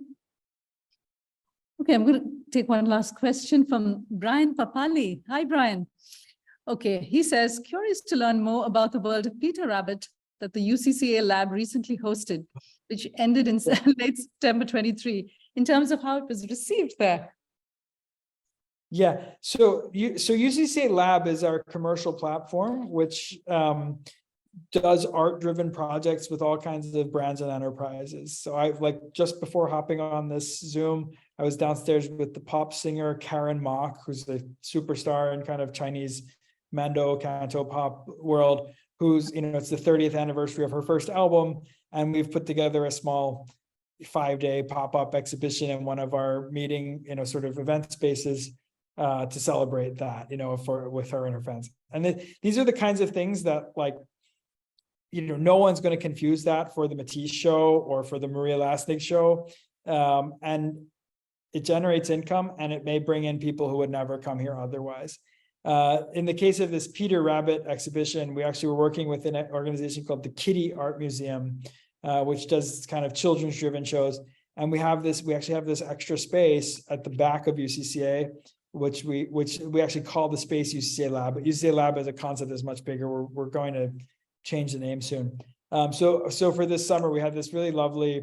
Okay, I'm going to take one last question from Brian Papali. Hi, Brian. Okay, he says, curious to learn more about the world of Peter Rabbit that the UCCA lab recently hosted, which ended in late September 23, in terms of how it was received there. Yeah, so UCCA Lab is our commercial platform, which does art-driven projects with all kinds of brands and enterprises. So just before hopping on this Zoom, I was downstairs with the pop singer Karen Mok, who's a superstar in kind of Chinese Mando Canto pop world, who's, it's the 30th anniversary of her first album, and we've put together a small 5-day pop-up exhibition in one of our meeting, sort of event spaces to celebrate that, with her and her fans. And these are the kinds of things that, no one's going to confuse that for the Matisse show or for the Maria Lasnik show. And it generates income, and it may bring in people who would never come here otherwise. In the case of this Peter Rabbit exhibition, we actually were working with an organization called the Kitty Art Museum, which does kind of children's driven shows. And we actually have this extra space at the back of UCCA, which we actually call the space UCCA Lab. But UCCA Lab as a concept is much bigger. We're going to change the name soon. So for this summer, we had this really lovely,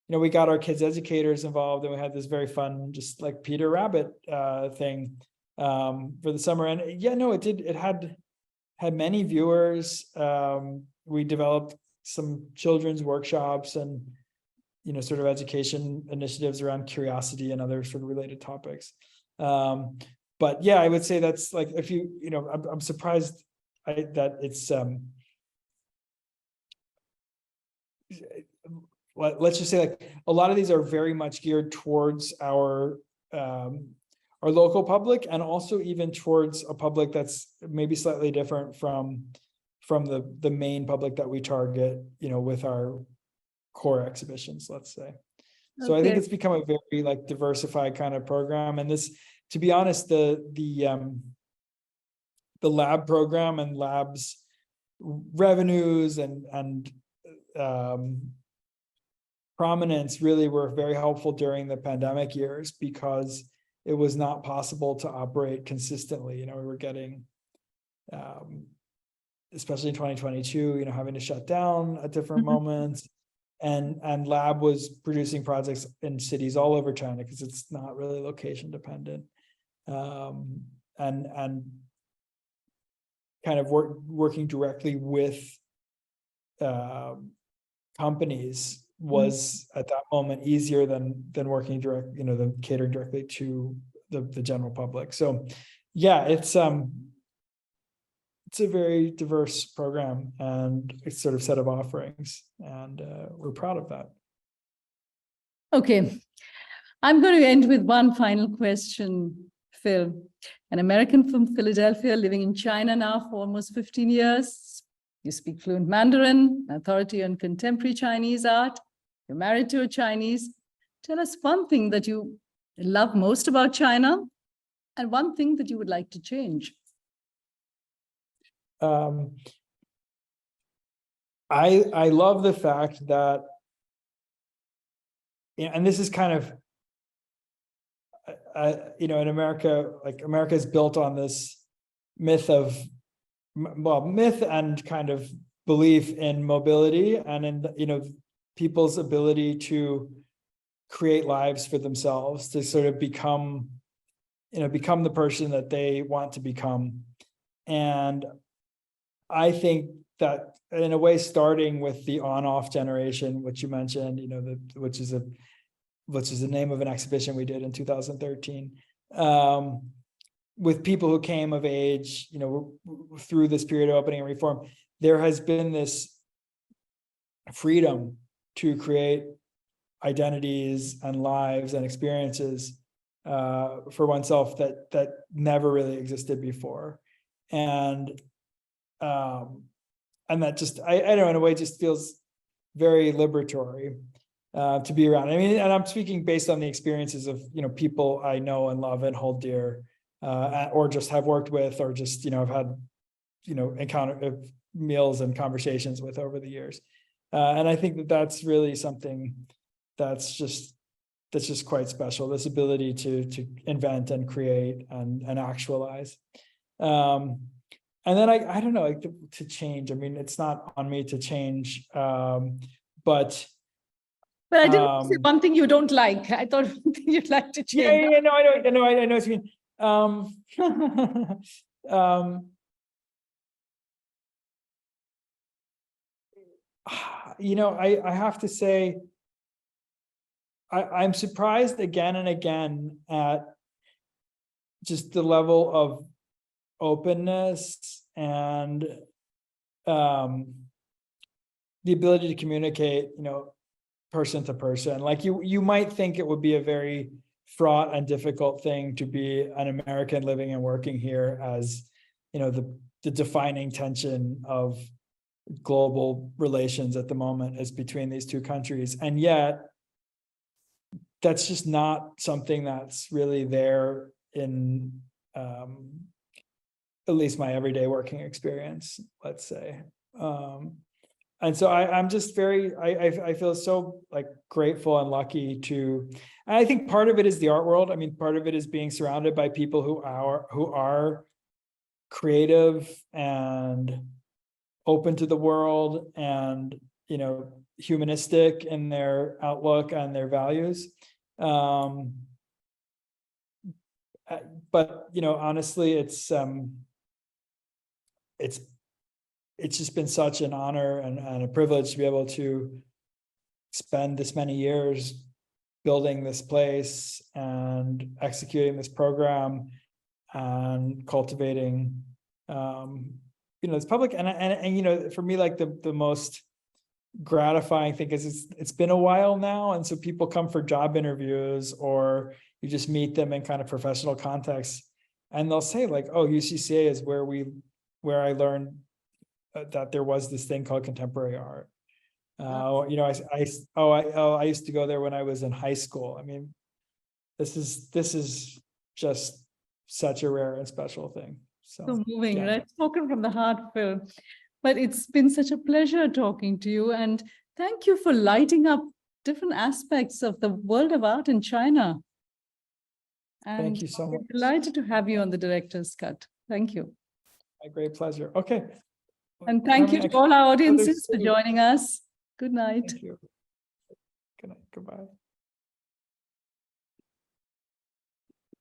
we got our kids educators involved, and we had this very fun, just like Peter Rabbit thing for the summer. And it had many viewers. We developed some children's workshops and, sort of education initiatives around curiosity and other sort of related topics. But yeah, I would say that's like, if I'm surprised that it's, let's just say, like, a lot of these are very much geared towards our local public, and also even towards a public that's maybe slightly different from the main public that we target, with our core exhibitions, let's say. So I think it's become a very diversified kind of program. And this, to be honest, the lab program and labs revenues and prominence really were very helpful during the pandemic years, because it was not possible to operate consistently. We were getting especially in 2022, having to shut down at different moments. And Lab was producing projects in cities all over China because it's not really location dependent. And kind of working directly with companies was at that moment easier than working direct, than catering directly to the general public. So yeah, it's a very diverse program and it's sort of set of offerings, and we're proud of that. Okay, I'm going to end with one final question, Phil. An American from Philadelphia living in China now for almost 15 years. You speak fluent Mandarin, authority on contemporary Chinese art. You're married to a Chinese. Tell us one thing that you love most about China and one thing that you would like to change. I love the fact that, and this is kind of, in America, like America is built on this myth and kind of belief in mobility and in, people's ability to create lives for themselves, to sort of become the person that they want to become. And I think that in a way, starting with the on-off generation, which you mentioned, which is the name of an exhibition we did in 2013, with people who came of age, through this period of opening and reform, there has been this freedom to create identities and lives and experiences for oneself that never really existed before. And that just, I don't know, in a way just feels very liberatory to be around. I mean, and I'm speaking based on the experiences of, people I know and love and hold dear, or just have worked with, or just, have had, encounter meals and conversations with over the years. And I think that that's really something that's just quite special, this ability to invent and create and actualize. And then I don't know, like to change. I mean, it's not on me to change, but I didn't say one thing you don't like. I thought one thing you'd like to change. Yeah, no, I know what you mean. I have to say, I'm surprised again and again at just the level of openness and the ability to communicate, person to person. Like you might think it would be a very fraught and difficult thing to be an American living and working here, as the defining tension of global relations at the moment is between these two countries. And yet that's just not something that's really there in at least my everyday working experience, let's say. And so I'm just very, I feel so grateful and lucky to, and I think part of it is the art world. I mean, part of it is being surrounded by people who are creative and open to the world and, humanistic in their outlook and their values. But, honestly, it's just been such an honor and a privilege to be able to spend this many years building this place and executing this program and cultivating, this public. And for me, the most gratifying thing is it's been a while now. And so people come for job interviews, or you just meet them in kind of professional contexts, and they'll say oh, UCCA is where I learned that there was this thing called contemporary art. I used to go there when I was in high school. I mean, this is just such a rare and special thing. So moving, right? Spoken from the heart, Phil. But it's been such a pleasure talking to you, and thank you for lighting up different aspects of the world of art in China. And thank you so much. Delighted to have you on the Director's Cut. Thank you. My great pleasure. Okay. And thank you to Kamini, all our I- audiences for see. joining us. Good night. Thank you. Good night. Goodbye.